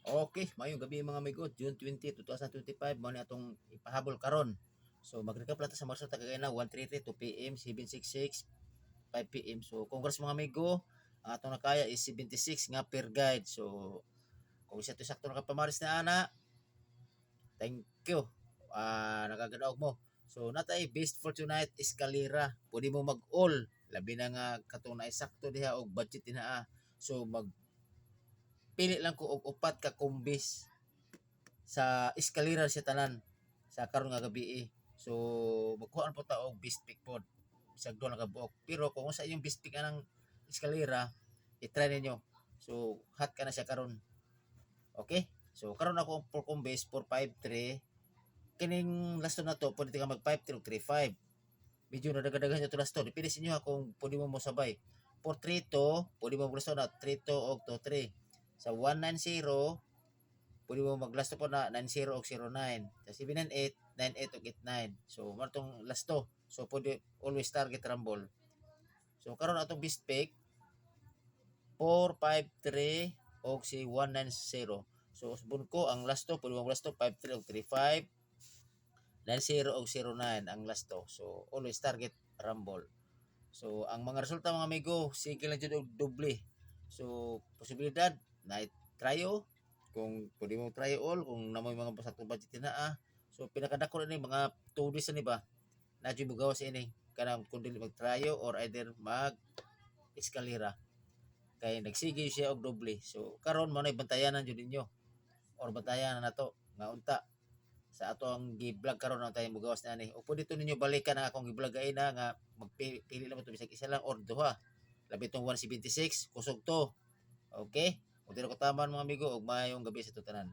Okay, mayong gabi mga amigo, June 20, 2025, mo ni atong ipahabol karon. So mag-recap lang ta sa Marso tagay na 1:30, 2 PM, 7:66, 5 PM. So congrats mga amigo, ang atong nakaya is 76 nga per guide. So kung isa to sakto nakapamaris na ana, thank you. Nakaganaog mo. So natay best for tonight Escalera. Pwede mo mag-all. Labi na nga katong naisakto diha og budget dinha. So pili lang ko og upat ka kumbis sa eskalera siya tanan sa karon nga gabi. So magkuhaan po ta og best pick pod bisag duha ka buok. Pero kung sa inyong best pick anang eskalera, i-try ninyo. So hot ka na siya karon. Okay? So karon ako for kumbis 453 kining lasto na to pwede ka mag 53 o 35. Medyo nadagadagan ito lasto. Depende sa inyo kung pwede mo sabay. 432, pwede mo lasto na 32 o 23. Sa 190, pwede mo maglasto po na 90 o 09. Sa 798, 98 o 89. So, martong lasto. So, pwede always target rumble. So, karon atong best pick, 453 o si 190. So, subon ko, ang lasto, pwede mo lasto 53 o 35. 90 o 09 ang lasto. So, always target rumble. So, ang mga resulta mga amigo, sige lang dyan og doble. So, posibilidad na tryo kung pwede mo try all kung namoy mga sakto budget na So, pinakadako na ni mga 2 days na ni ba? Na dyan mo gawas ini. Kanang kung dili mag-tryo or either mag-eskalera. Kaya nagsige siya og doble. So, karon mo na bantayanan dyan ninyo. Or bantayanan na to. Nga unta sa ato ang gi-vlog karon na tayo mugawas na ni. O pwede to ninyo balikan ang akong gi-vlog ay na nga magpili lang mo to bisag isa lang or duha. Labi tong 176 kusog to. Okay? Kung tino ko taman mga amigo og mayong gabi sa tutanan.